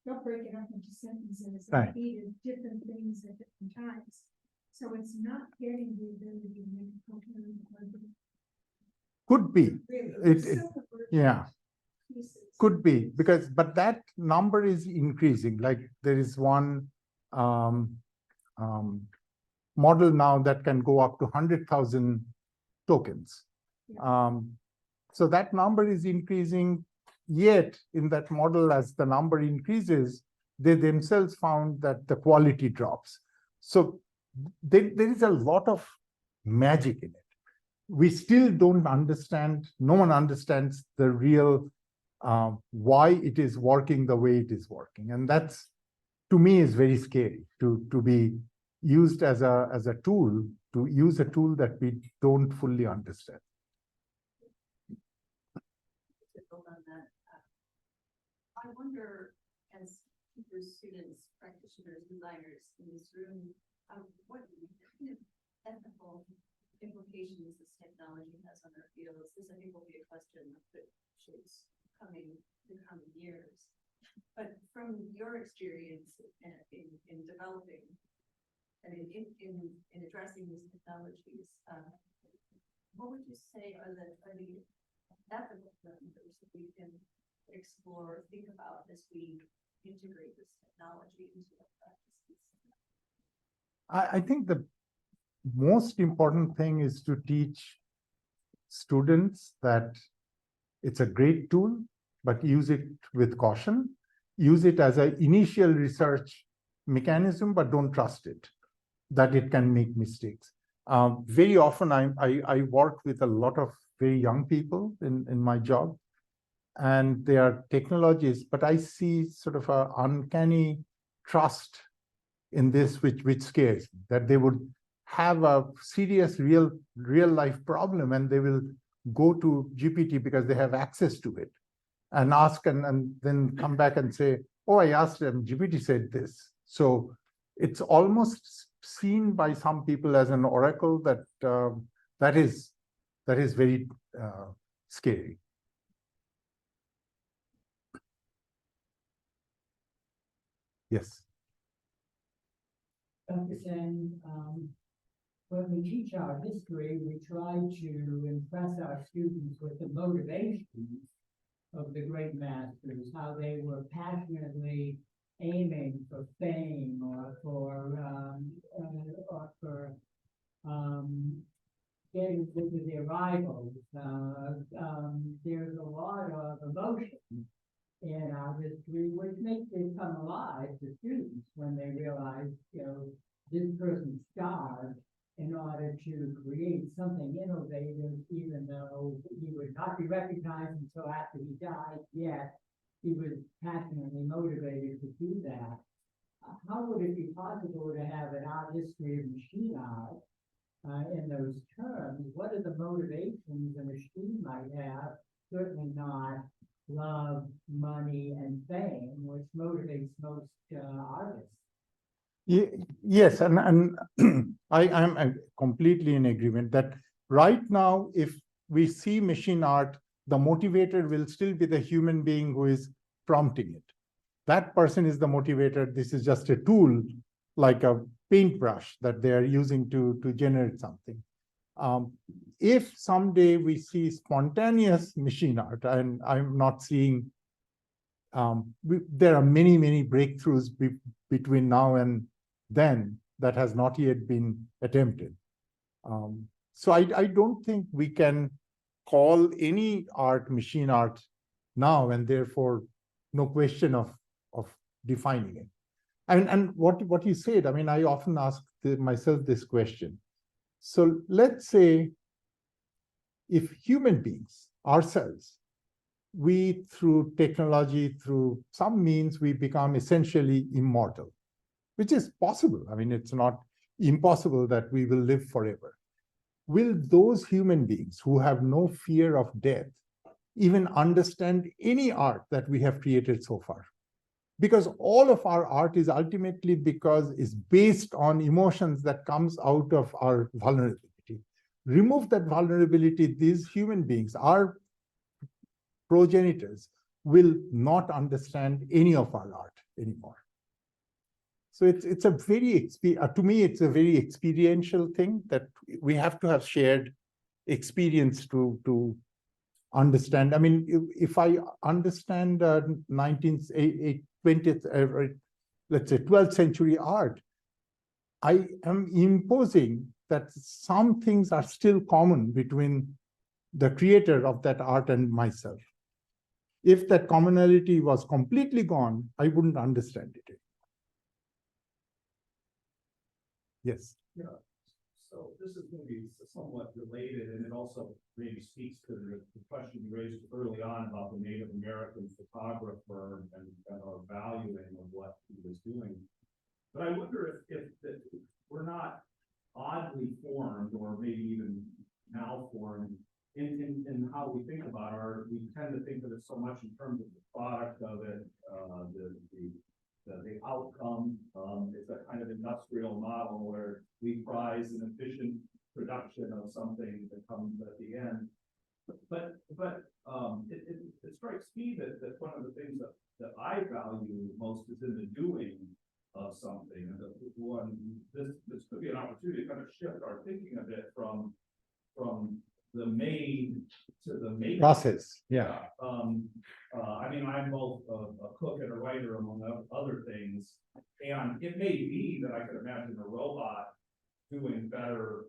They'll break it up into sentences Right. and feed it different things at different times. So it's not getting the ability to make a coherent argument. Could be. Really, Yeah. pieces. Could be, but that number is increasing. Like there is one model now that can go up to 100,000 tokens. So that number is increasing, yet in that model, as the number increases, they themselves found that the quality drops. So there is a lot of magic in it. We still don't understand, no one understands the real why it is working the way it is working. And that's, to me, is very scary to be used as a tool, to use a tool that we don't fully understand. To build on that, I wonder, as teachers, students, practitioners, designers in this room, what kind of ethical implications this technology has on our fields? This, I think, will be a question that shapes the coming years. But from your experience in developing and in addressing these technologies, what would you say are the ethical parameters that we can explore or think about as we integrate this technology into our practices? I think the most important thing is to teach students that it's a great tool, but use it with caution. Use it as an initial research mechanism, but don't trust it, that it can make mistakes. Very often I work with a lot of very young people in my job, and they are technologists, but I see sort of an uncanny trust in this, which scares me, that they would have a serious real life problem and they will go to GPT because they have access to it and ask and then come back and say, oh, I asked them, GPT said this. So it's almost seen by some people as an oracle that is very scary. Yes. Dr. Sen, when we teach our history, we try to impress our students with the motivations of the great masters, how they were passionately aiming for fame or for getting with their rivals. There's a lot of emotion in our history, which makes it come alive to students when they realize, this person starved in order to create something innovative, even though he would not be recognized until after he died, yet he was passionately motivated to do that. How would it be possible to have an art history of machine art in those terms? What are the motivations a machine might have? Certainly not love, money, and fame, which motivates most artists. Yes, and I'm completely in agreement that right now, if we see machine art, the motivator will still be the human being who is prompting it. That person is the motivator. This is just a tool, like a paintbrush that they are using to generate something. If someday we see spontaneous machine art, and I'm not seeing, there are many breakthroughs between now and then that has not yet been attempted. So I don't think we can call any art machine art now, and therefore no question of defining it. And what you said, I mean, I often ask myself this question. So let's say if human beings ourselves, we through technology, through some means, we become essentially immortal, which is possible. I mean, it's not impossible that we will live forever. Will those human beings who have no fear of death even understand any art that we have created so far? Because all of our art is ultimately is based on emotions that comes out of our vulnerability. Remove that vulnerability, these human beings, our progenitors, will not understand any of our art anymore. So it's a very, to me, it's a very experiential thing that we have to have shared experience to understand. I mean, if I understand 19th, 20th, let's say 12th century art, I am imposing that some things are still common between the creator of that art and myself. If that commonality was completely gone, I wouldn't understand it. Yes. Yeah. So this is going to be somewhat related, and it also maybe speaks to the question you raised early on about the Native American photographer and our valuing of what he was doing. But I wonder if we're not oddly formed, or maybe even malformed, in how we think about art. We tend to think of it so much in terms of the product of it, the outcome. It's a kind of industrial model where we prize an efficient production of something that comes at the end. But it strikes me that one of the things that I value most is in the doing of something. And this could be an opportunity to kind of shift our thinking a bit from the made to the make Process. Yeah. I mean, I'm both a cook and a writer, among other things, and it may be that I could imagine a robot doing better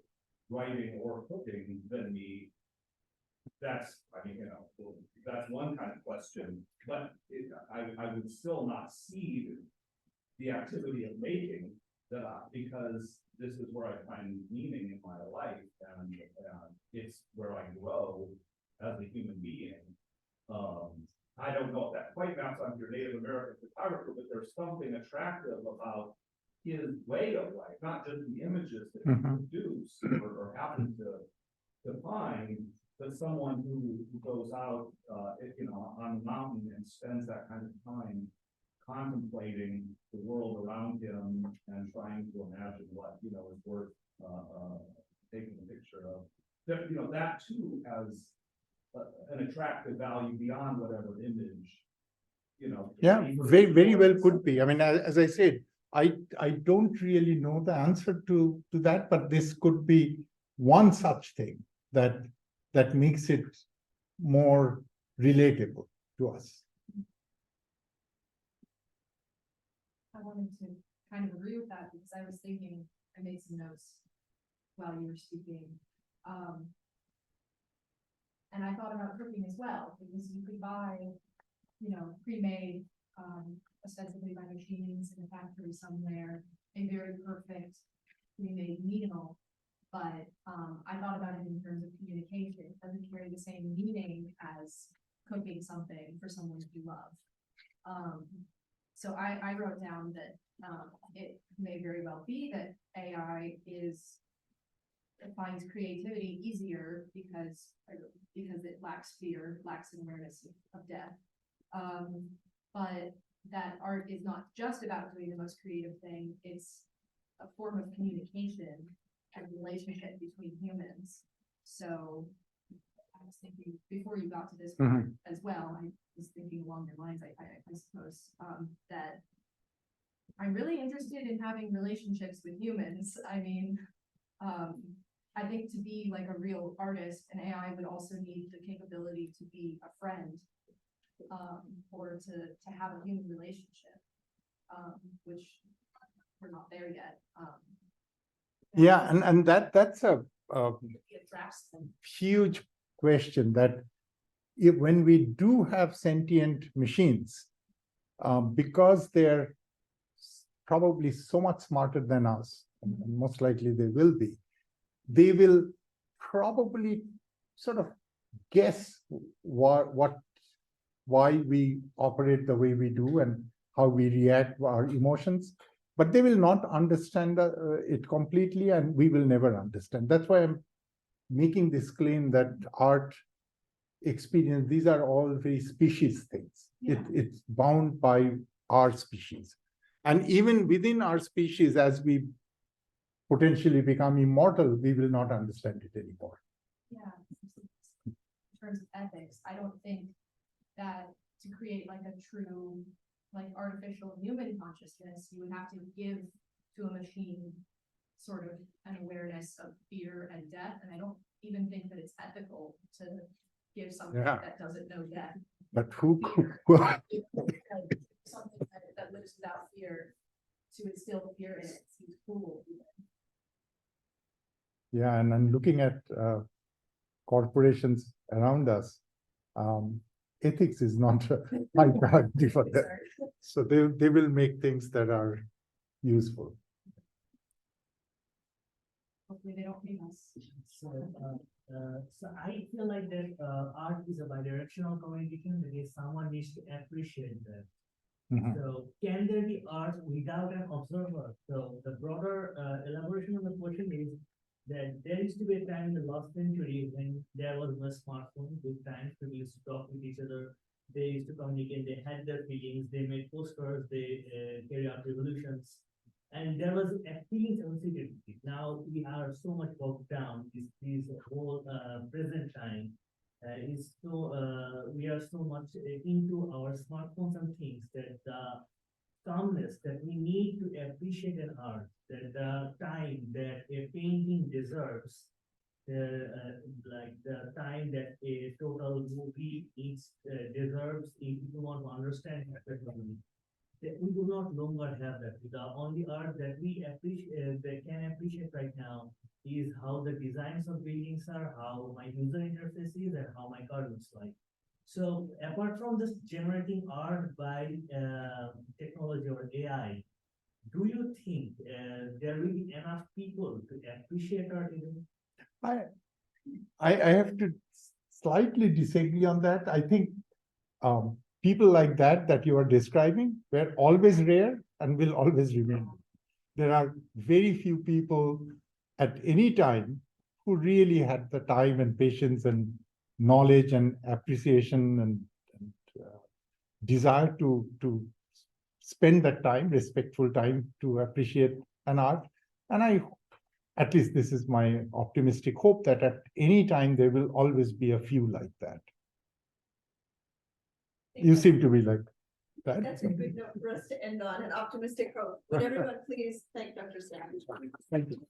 writing or cooking than me. That's, I mean, that's one kind of question, but I would still not see the activity of making, because this is where I find meaning in my life, and it's where I grow as a human being. I don't know if that quite maps onto your Native American photographer, but there's something attractive about his way of life, not just the images that he Mhm. produce or happen to find, but someone who goes out, on the mountain and spends that kind of time contemplating the world around him and trying to imagine what, is worth, taking a picture of. That too has an attractive value beyond whatever image, Yeah, very well could be. I mean, as I said, I don't really know the answer to that, but this could be one such thing that makes it more relatable to us. I wanted to kind of agree with that because I was thinking, I made some notes while you were speaking. And I thought about cooking as well, because you could buy, pre-made, ostensibly by machines in a factory somewhere, a very perfect pre-made meal. But I thought about it in terms of communication. It doesn't carry the same meaning as cooking something for someone you love. So I wrote down that it may very well be that AI finds creativity easier because it lacks fear, lacks an awareness of death. But that art is not just about doing the most creative thing, it's a form of communication and relationship between humans. So I was thinking, before you got to this part as well, I was thinking along your lines, I suppose, that I'm really interested in having relationships with humans. I mean, I think to be like a real artist, an AI would also need the capability to be a friend, or to have a human relationship, which we're not there yet. Yeah, and that's a It attracts them. huge question, that when we do have sentient machines, because they're probably so much smarter than us, and most likely they will probably sort of guess why we operate the way we do and how we react to our emotions, but they will not understand it completely, and we will never understand. That's why I'm making this claim that art experience, these are all very species things. Yeah. It's bound by our species. And even within our species, as we potentially become immortal, we will not understand it anymore. Yeah. In terms of ethics, I don't think that to create like a true, like artificial human consciousness, you would have to give to a machine sort of an awareness of fear and death. And I don't even think that it's ethical to give something that doesn't know death. But who Something that lives without fear, to instill fear in it seems cruel. Yeah, and I'm looking at corporations around us. Ethics is not a high priority for them. So they will make things that are useful. Hopefully they don't hate us. So I feel like that art is a bidirectional communication, because someone needs to appreciate that. So can there be art without an observer? So the broader elaboration of the question is that there used to be a time in the last century when there was no smartphone. Good times, people used to talk with each other, they used to communicate, they had their feelings, they made posters, they carry out revolutions, and there was feelings associated with it. Now we are so much bogged down. This whole present time is so we are so much into our smartphones and things, that the calmness that we need to appreciate an art, that the time that a painting deserves, like the time that a total movie deserves, if you want to understand that movie, that we do not longer have that. The only art that we appreciate, that can appreciate right now, is how the designs of buildings are, how my user interface is, and how my car looks like. So apart from just generating art by technology or AI, do you think there will be enough people to appreciate art even? I have to slightly disagree on that. I think people like that you are describing were always rare and will always remain. There are very few people at any time who really had the time and patience and knowledge and appreciation and desire to spend that time, respectful time, to appreciate an art. And at least this is my optimistic hope, that at any time there will always be a few like that. You seem to be like that. That's a good note for us to end on, an optimistic hope. Would everyone please thank Dr. Sam? Thank you.